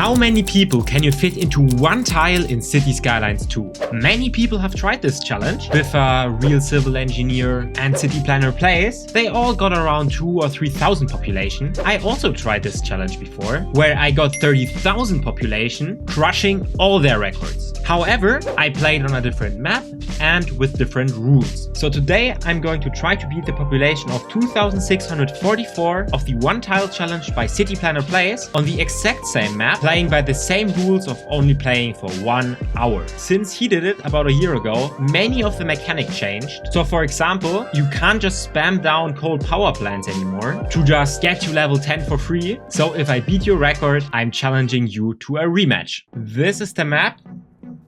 How many people can you fit into one tile in Cities Skylines 2? Many people have tried this challenge with a real civil engineer and city planner plays. They all got around 2,000 or 3,000 population. I also tried this challenge before, where I got 30,000 population, crushing all their records. However, I played on a different map and with different rules. So today I'm going to try to beat the population of 2,644 of the one tile challenge by City Planner Plays on the exact same map, playing by the same rules of only playing for 1 hour. Since he did it about a year ago, many of the mechanics changed. So for example, you can't just spam down coal power plants anymore to just get to level 10 for free. So if I beat your record, I'm challenging you to a rematch. This is the map.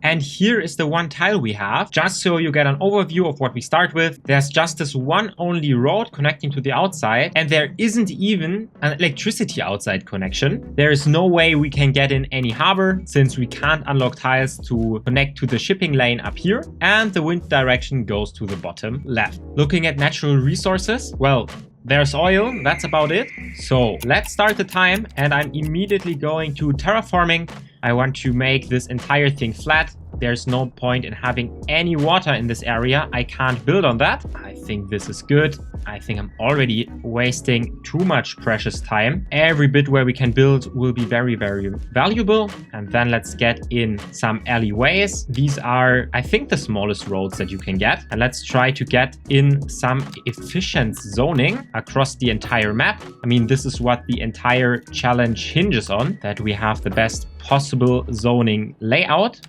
And here is the one tile we have. Just so you get an overview of what we start with, there's just this one only road connecting to the outside, and there isn't even an electricity outside connection. There is no way we can get in any harbor since we can't unlock tiles to connect to the shipping lane up here, and the wind direction goes to the bottom left. Looking at natural resources, well, there's oil, that's about it. So let's start the time, and I'm immediately going to terraforming. I want to make this entire thing flat. There's no point in having any water in this area. I can't build on that. I think this is good. I think I'm already wasting too much precious time. Every bit where we can build will be very, very valuable. And then let's get in some alleyways. These are, I think, the smallest roads that you can get. And let's try to get in some efficient zoning across the entire map. I mean, this is what the entire challenge hinges on, that we have the best possible zoning layout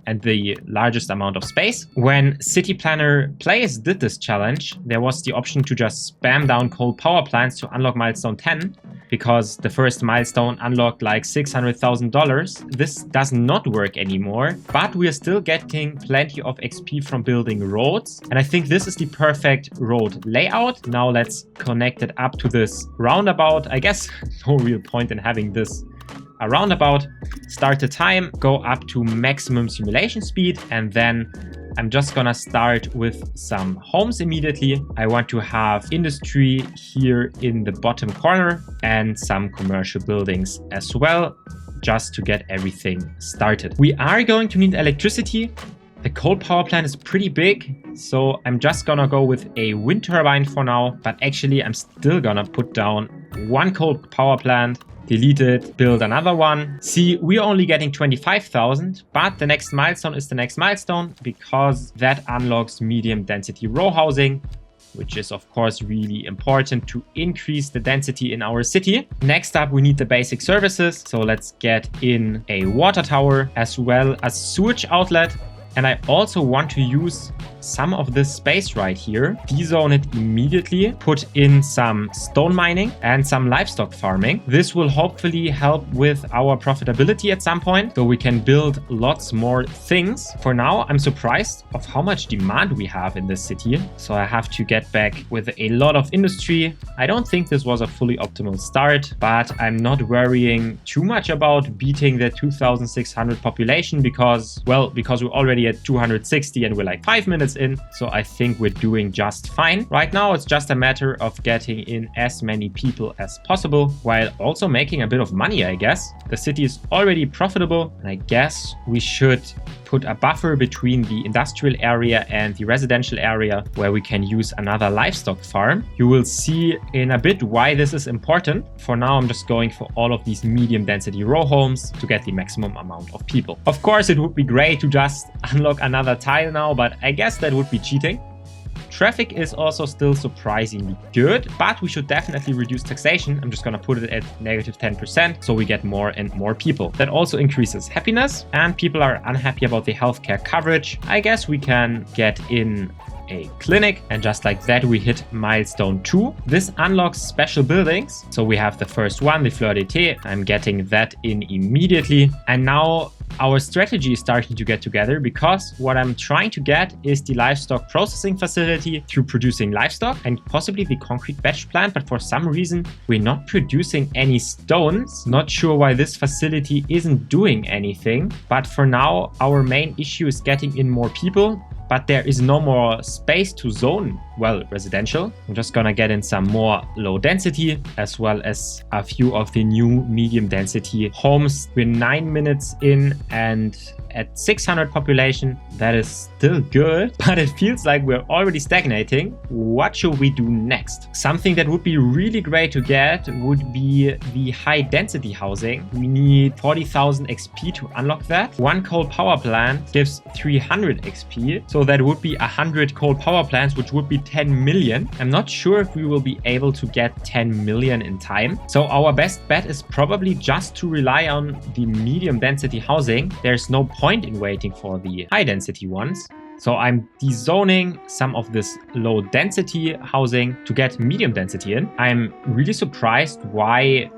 and the largest amount of space. When City Planner Plays did this challenge, there was the option to just spam down coal power plants to unlock milestone 10, because the first milestone unlocked like $600,000. This does not work anymore, but we are still getting plenty of XP from building roads. And I think this is the perfect road layout. Now let's connect it up to this roundabout. I guess no real point in having this a roundabout. Start the time, go up to maximum simulation speed, and then I'm just gonna start with some homes immediately. I want to have industry here in the bottom corner and some commercial buildings as well, just to get everything started. We are going to need electricity. The coal power plant is pretty big, so I'm just gonna go with a wind turbine for now, but actually I'm still gonna put down one coal power plant, delete it, build another one. See, we're only getting 25,000, but the next milestone is the next milestone because that unlocks medium density row housing, which is of course really important to increase the density in our city. Next up, we need the basic services. So let's get in a water tower as well as sewage outlet. And I also want to use some of this space right here, dezone it immediately, put in some stone mining and some livestock farming. This will hopefully help with our profitability at some point, so we can build lots more things. For now, I'm surprised of how much demand we have in this city, so I have to get back with a lot of industry. I don't think this was a fully optimal start, but I'm not worrying too much about beating the 2,600 population because we're already at 260 and we're like 5 minutes in, so I think we're doing just fine. Right now it's just a matter of getting in as many people as possible while also making a bit of money, I guess. The city is already profitable, and I guess we should put a buffer between the industrial area and the residential area where we can use another livestock farm. You will see in a bit why this is important. For now, I'm just going for all of these medium density row homes to get the maximum amount of people. Of course, it would be great to just unlock another tile now, but I guess that would be cheating. Traffic is also still surprisingly good, but we should definitely reduce taxation. I'm just gonna put it at -10% so we get more and more people. That also increases happiness, and people are unhappy about the healthcare coverage. I guess we can get in a clinic, and just like that we hit milestone 2. This unlocks special buildings. So we have the first one, the Fleur d'été. I'm getting that in immediately, and now our strategy is starting to get together because what I'm trying to get is the livestock processing facility through producing livestock and possibly the concrete batch plant, but for some reason we're not producing any stones. Not sure why this facility isn't doing anything, but for now our main issue is getting in more people. but there is no more space to zone, well, residential. I'm just gonna get in some more low density as well as a few of the new medium density homes. We're 9 minutes in and at 600 population, that is still good, but it feels like we're already stagnating. What should we do next? Something that would be really great to get would be the high density housing. We need 40,000 XP to unlock that. One coal power plant gives 300 XP. So that would be 100 coal power plants, which would be 10 million. I'm not sure if we will be able to get 10 million in time. So our best bet is probably just to rely on the medium density housing. There's no point in waiting for the high density ones. So I'm dezoning some of this low density housing to get medium density in. I'm really surprised why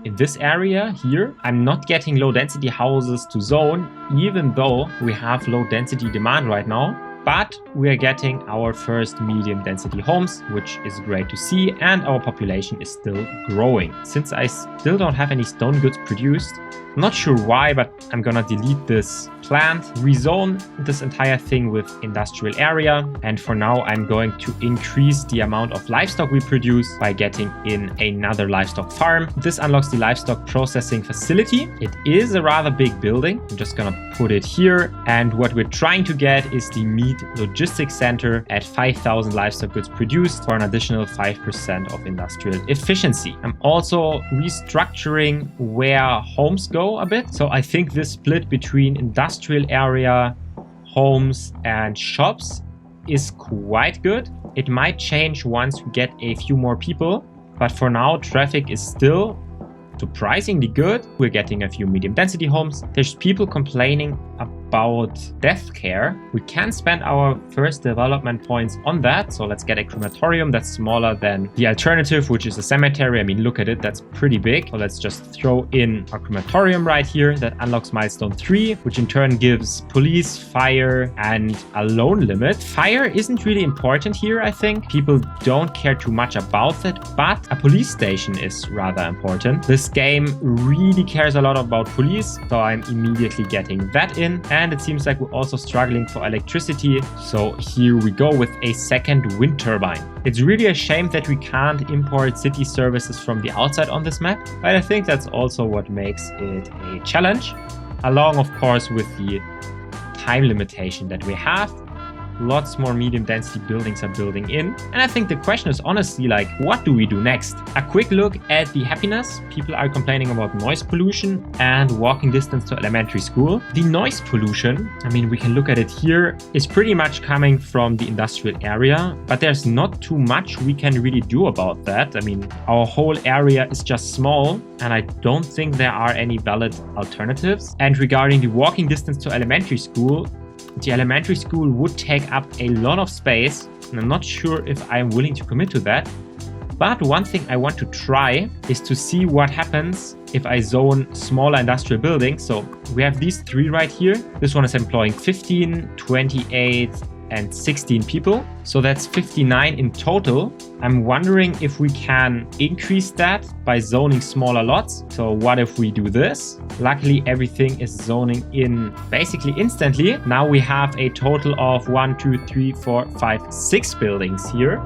in this area here, I'm not getting low density houses to zone, even though we have low density demand right now. But we are getting our first medium density homes, which is great to see, and our population is still growing. Since I still don't have any stone goods produced, I'm not sure why, but I'm gonna delete this plant, rezone this entire thing with industrial area, and for now I'm going to increase the amount of livestock we produce by getting in another livestock farm. This unlocks the livestock processing facility. It is a rather big building. I'm just gonna put it here, and what we're trying to get is the meat logistics center at 5,000 livestock goods produced for an additional 5% of industrial efficiency. I'm also restructuring where homes go a bit. So I think this split between industrial area, homes and shops is quite good. It might change once we get a few more people, but for now traffic is still surprisingly good. We're getting a few medium density homes. There's people complaining about death care. We can spend our first development points on that. So let's get a crematorium that's smaller than the alternative, which is a cemetery. I mean, look at it, that's pretty big. So let's just throw in a crematorium right here that unlocks milestone 3, which in turn gives police, fire, and a loan limit. Fire isn't really important here, I think. People don't care too much about it, but a police station is rather important. This game really cares a lot about police, so I'm immediately getting that in. And it seems like we're also struggling for electricity. So here we go with a second wind turbine. It's really a shame that we can't import city services from the outside on this map, but I think that's also what makes it a challenge, along of course with the time limitation that we have. Lots more medium density buildings are building in. And I think the question is honestly like, what do we do next? A quick look at the happiness. People are complaining about noise pollution and walking distance to elementary school. The noise pollution, I mean, we can look at it here, is pretty much coming from the industrial area, but there's not too much we can really do about that. I mean, our whole area is just small, and I don't think there are any valid alternatives. And regarding the walking distance to elementary school, the elementary school would take up a lot of space, and I'm not sure if I'm willing to commit to that. But one thing I want to try is to see what happens if I zone smaller industrial buildings. So we have these 3 right here. This one is employing 15, 28, and 16 people. So that's 59 in total. I'm wondering if we can increase that by zoning smaller lots. So what if we do this? Luckily, everything is zoning in basically instantly. Now we have a total of 1, 2, 3, 4, 5, 6 buildings here.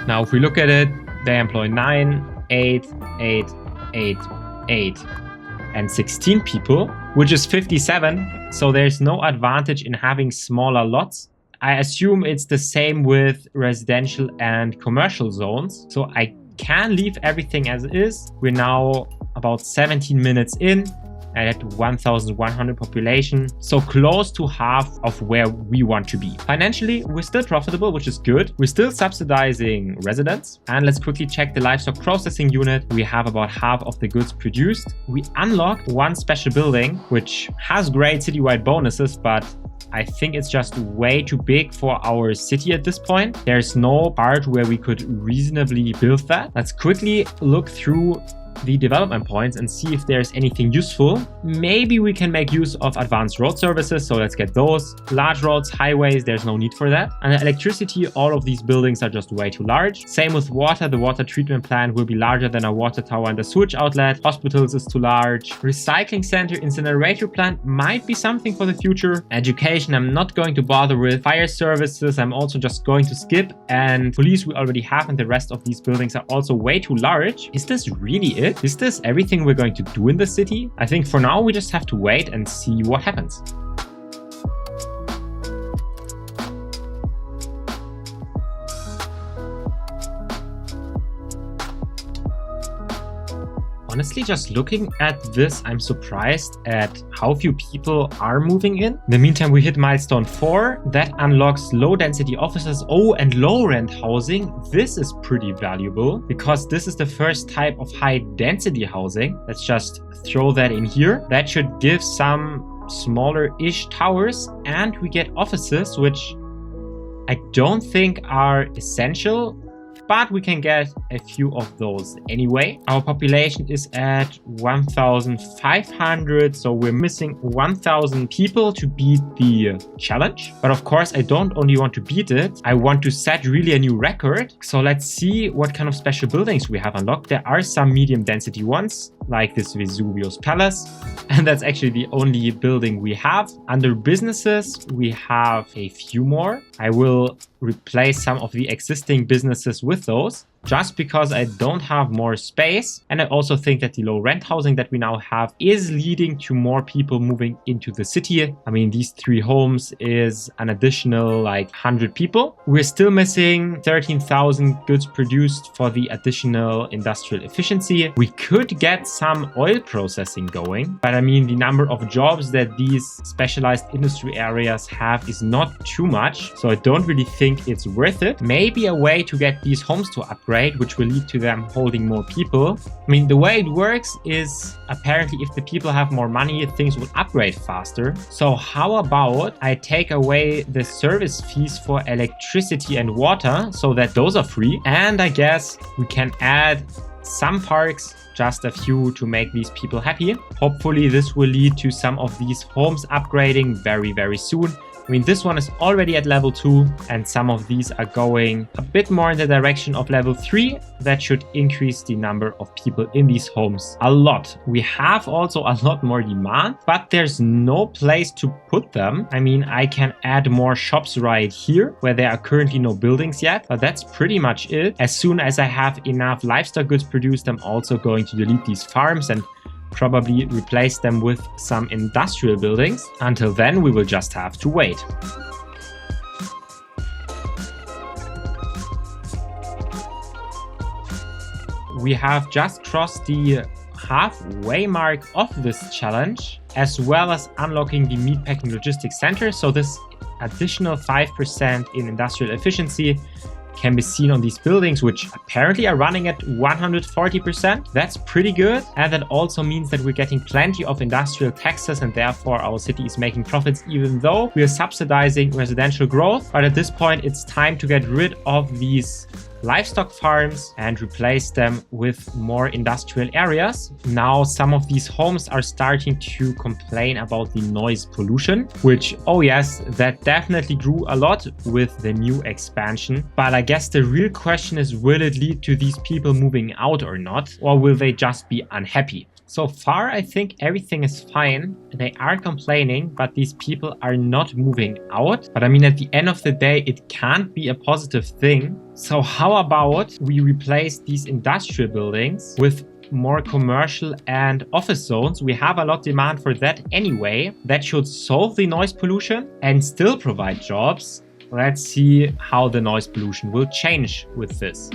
Now, if we look at it, they employ 9, 8, 8, 8, 8. And 16 people, which is 57. So there's no advantage in having smaller lots. I assume it's the same with residential and commercial zones. So I can leave everything as is. We're now about 17 minutes in at 1,100 population. So close to half of where we want to be. Financially, we're still profitable, which is good. We're still subsidizing residents. And let's quickly check the livestock processing unit. We have about half of the goods produced. We unlocked one special building, which has great citywide bonuses, but I think it's just way too big for our city at this point. There's no part where we could reasonably build that. Let's quickly look through the development points and see if there's anything useful. Maybe we can make use of advanced road services, so let's get those. Large roads, highways, there's no need for that. And electricity, all of these buildings are just way too large. Same with water, the water treatment plant will be larger than a water tower and a sewage outlet. Hospitals is too large. Recycling center, incinerator plant might be something for the future. Education, I'm not going to bother with. Fire services, I'm also just going to skip. And police we already have, and the rest of these buildings are also way too large. Is this really it? Is this everything we're going to do in the city? I think for now we just have to wait and see what happens. Honestly, just looking at this, I'm surprised at how few people are moving in. In the meantime, we hit milestone 4. That unlocks low density offices. Oh, and low rent housing. This is pretty valuable because this is the first type of high density housing. Let's just throw that in here. That should give some smaller-ish towers, and we get offices, which I don't think are essential, but we can get a few of those anyway. Our population is at 1,500, so we're missing 1,000 people to beat the challenge. But of course, I don't only want to beat it, I want to set really a new record. So let's see what kind of special buildings we have unlocked. There are some medium density ones, like this Vesuvius Palace, and that's actually the only building we have. Under businesses, we have a few more. I will replace some of the existing businesses with those, just because I don't have more space. And I also think that the low rent housing that we now have is leading to more people moving into the city. I mean, these 3 homes is an additional like 100 people. We're still missing 13,000 goods produced for the additional industrial efficiency. We could get some oil processing going, but I mean, the number of jobs that these specialized industry areas have is not too much. So I don't really think it's worth it. Maybe a way to get these homes to upgrade, which will lead to them holding more people. I mean, the way it works is apparently if the people have more money, things will upgrade faster. So how about I take away the service fees for electricity and water so that those are free? And I guess we can add some parks, just a few, to make these people happy. Hopefully this will lead to some of these homes upgrading very, very soon. I mean, this one is already at level 2, and some of these are going a bit more in the direction of level 3. That should increase the number of people in these homes a lot. We have also a lot more demand, but there's no place to put them. I mean, I can add more shops right here where there are currently no buildings yet, but that's pretty much it. As soon as I have enough livestock goods produced, I'm also going to delete these farms and probably replace them with some industrial buildings. Until then, we will just have to wait. We have just crossed the halfway mark of this challenge, as well as unlocking the meatpacking logistics center. So this additional 5% in industrial efficiency can be seen on these buildings, which apparently are running at 140%. That's pretty good. And that also means that we're getting plenty of industrial taxes, and therefore our city is making profits, even though we are subsidizing residential growth. But at this point, it's time to get rid of these livestock farms and replace them with more industrial areas. Now, some of these homes are starting to complain about the noise pollution, which, oh yes, that definitely grew a lot with the new expansion. But I guess the real question is, will it lead to these people moving out or not? Or will they just be unhappy? So far, I think everything is fine. They are complaining, but these people are not moving out. But I mean, at the end of the day, it can't be a positive thing. So how about we replace these industrial buildings with more commercial and office zones? We have a lot of demand for that anyway. That should solve the noise pollution and still provide jobs. Let's see how the noise pollution will change with this.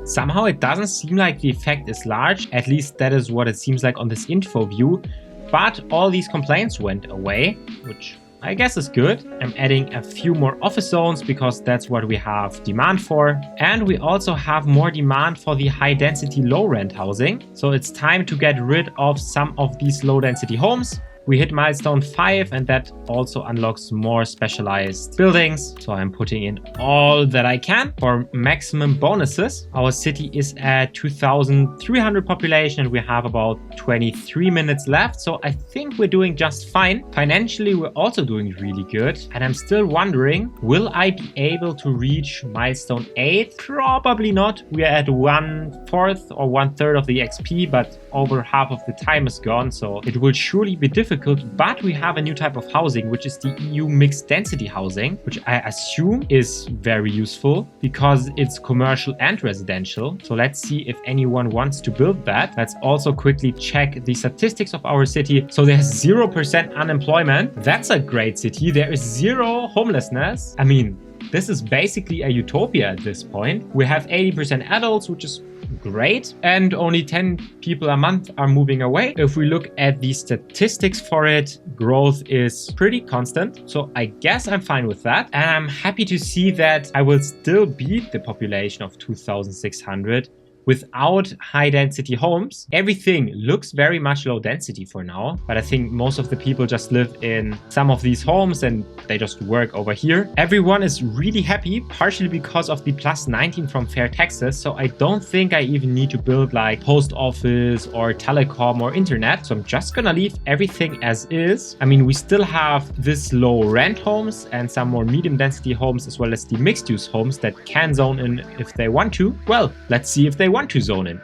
Somehow it doesn't seem like the effect is large, at least that is what it seems like on this info view, but all these complaints went away, which I guess is good. I'm adding a few more office zones because that's what we have demand for. And we also have more demand for the high density low rent housing. So it's time to get rid of some of these low density homes. We hit milestone 5 and that also unlocks more specialized buildings. So I'm putting in all that I can for maximum bonuses. Our city is at 2,300 population and we have about 23 minutes left. So I think we're doing just fine. Financially, we're also doing really good. And I'm still wondering, will I be able to reach milestone 8? Probably not. We are at 1/4 or 1/3 of the XP, but over half of the time is gone. So it will surely be difficult. But we have a new type of housing, which is the EU mixed density housing, which I assume is very useful because it's commercial and residential. So let's see if anyone wants to build that. Let's also quickly check the statistics of our city. So there's 0% unemployment. That's a great city. There is 0 homelessness. I mean, this is basically a utopia at this point. We have 80% adults, which is great, and only 10 people a month are moving away. If we look at the statistics for it, growth is pretty constant. So I guess I'm fine with that. And I'm happy to see that I will still beat the population of 2,600 without high density homes. Everything looks very much low density for now, but I think most of the people just live in some of these homes and they just work over here. Everyone is really happy, partially because of the +19 from fair taxes. So I don't think I even need to build like post office or telecom or internet. So I'm just gonna leave everything as is. I mean, we still have this low rent homes and some more medium density homes, as well as the mixed use homes that can zone in if they want to. Well, let's see if they want to zone in.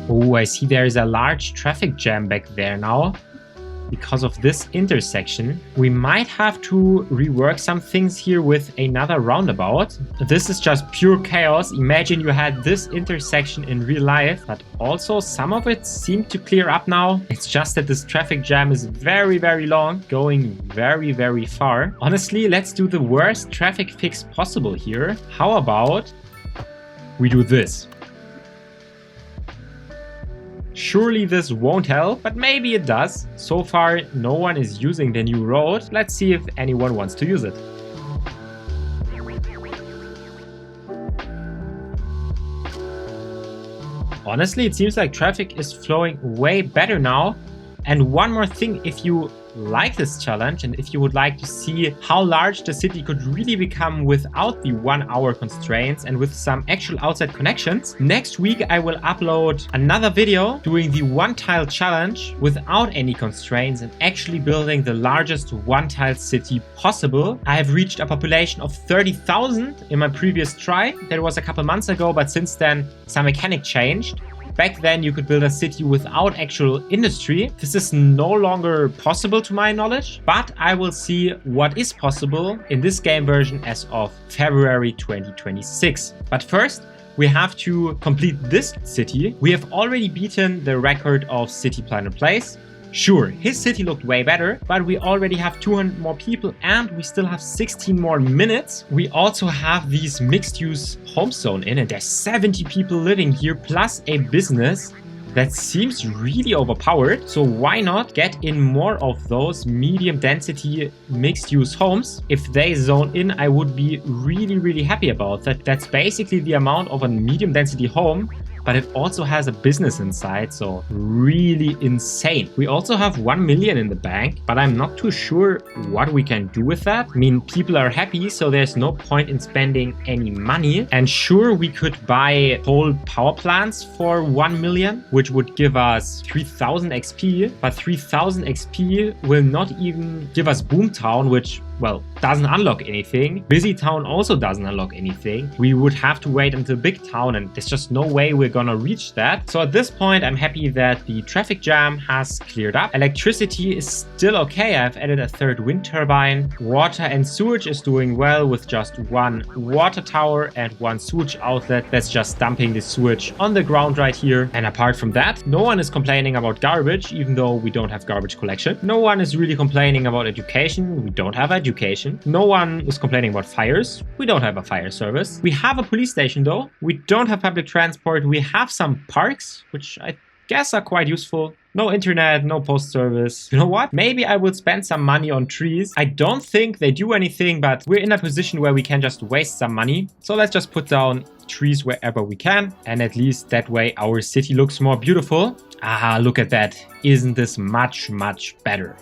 Oh, I see there is a large traffic jam back there now. Because of this intersection, we might have to rework some things here with another roundabout. This is just pure chaos. Imagine you had this intersection in real life, but also some of it seemed to clear up now. It's just that this traffic jam is very, very long, going very, very far. Honestly, let's do the worst traffic fix possible here. How about we do this? Surely this won't help, but maybe it does. So far, no one is using the new road. Let's see if anyone wants to use it. Honestly, it seems like traffic is flowing way better now. And one more thing, if you like this challenge and if you would like to see how large the city could really become without the 1 hour constraints and with some actual outside connections, next week I will upload another video doing the 1 tile challenge without any constraints and actually building the largest 1 tile city possible. I have reached a population of 30,000 in my previous try. That was a couple months ago, but since then some mechanic changed. Back then you could build a city without actual industry. This is no longer possible to my knowledge, but I will see what is possible in this game version as of February 2026. But first, we have to complete this city. We have already beaten the record of City Planner Place. Sure, his city looked way better, but we already have 200 more people and we still have 16 more minutes. We also have these mixed use homes zone in and there's 70 people living here plus a business that seems really overpowered. So why not get in more of those medium density mixed use homes? If they zone in, I would be really, really happy about that. That's basically the amount of a medium density home, but it also has a business inside, so really insane. We also have 1 million in the bank, but I'm not too sure what we can do with that. I mean, people are happy, so there's no point in spending any money. And sure, we could buy whole power plants for 1 million, which would give us 3000 XP, but 3000 XP will not even give us Boomtown, which, well, doesn't unlock anything. Busy Town also doesn't unlock anything. We would have to wait until Big Town and there's just no way we're gonna reach that. So at this point, I'm happy that the traffic jam has cleared up. Electricity is still okay. I've added a 3rd wind turbine. Water and sewage is doing well with just 1 water tower and 1 sewage outlet that's just dumping the sewage on the ground right here. And apart from that, no one is complaining about garbage, even though we don't have garbage collection. No one is really complaining about education. We don't have education. No one is complaining about fires. We don't have a fire service. We have a police station though. We don't have public transport. We have some parks, which I guess are quite useful. No internet, no post service. You know what? Maybe I will spend some money on trees. I don't think they do anything, but we're in a position where we can just waste some money. So let's just put down trees wherever we can. And at least that way our city looks more beautiful. Ah, look at that. Isn't this much, much better?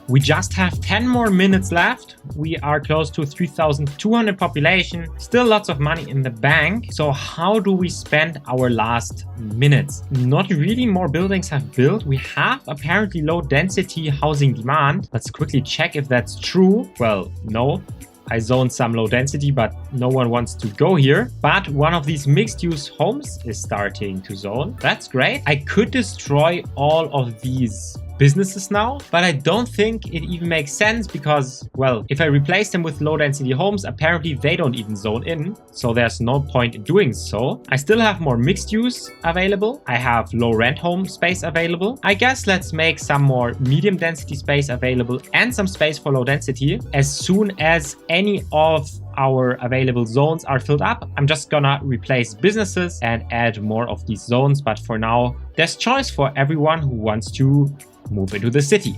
We just have 10 more minutes left. We are close to 3,200 population, still lots of money in the bank. So how do we spend our last minutes? Not really more buildings have built. We have apparently low density housing demand. Let's quickly check if that's true. Well, no. I zoned some low density, but no one wants to go here. But one of these mixed use homes is starting to zone. That's great. I could destroy all of these businesses now, but I don't think it even makes sense because, well, if I replace them with low density homes, apparently they don't even zone in, so there's no point in doing so. I still have more mixed use available. I have low rent home space available. I guess let's make some more medium density space available and some space for low density. As soon as any of our available zones are filled up, I'm just gonna replace businesses and add more of these zones. But for now, there's choice for everyone who wants to move into the city.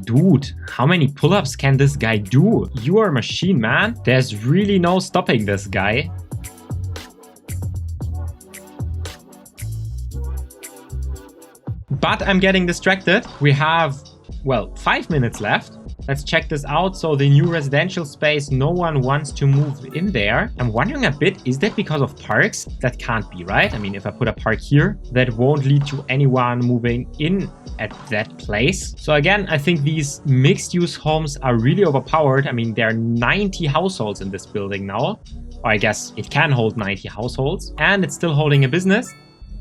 Dude, how many pull-ups can this guy do? You are a machine, man. There's really no stopping this guy. But I'm getting distracted. We have, well, 5 minutes left. Let's check this out. So the new residential space, no one wants to move in there. I'm wondering a bit, is that because of parks? That can't be, right? I mean, if I put a park here, that won't lead to anyone moving in at that place. So again, I think these mixed use homes are really overpowered. I mean, there are 90 households in this building now. Or I guess it can hold 90 households and it's still holding a business.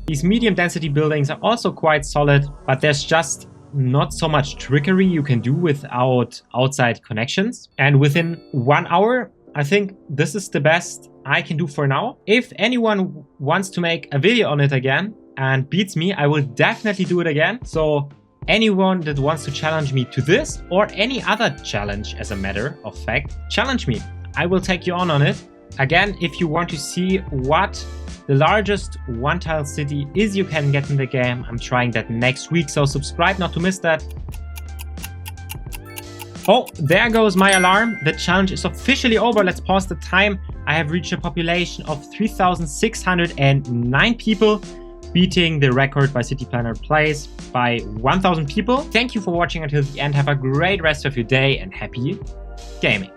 These medium density buildings are also quite solid, but there's just not so much trickery you can do without outside connections. And within 1 hour, I think this is the best I can do for now. If anyone wants to make a video on it again and beats me, I will definitely do it again. So anyone that wants to challenge me to this or any other challenge, as a matter of fact, challenge me. I will take you on it. Again, if you want to see what the largest one-tile city is you can get in the game, I'm trying that next week, so subscribe not to miss that. Oh, there goes my alarm. The challenge is officially over. Let's pause the time. I have reached a population of 3,609 people, beating the record by City Planner Plays by 1,000 people. Thank you for watching until the end. Have a great rest of your day and happy gaming.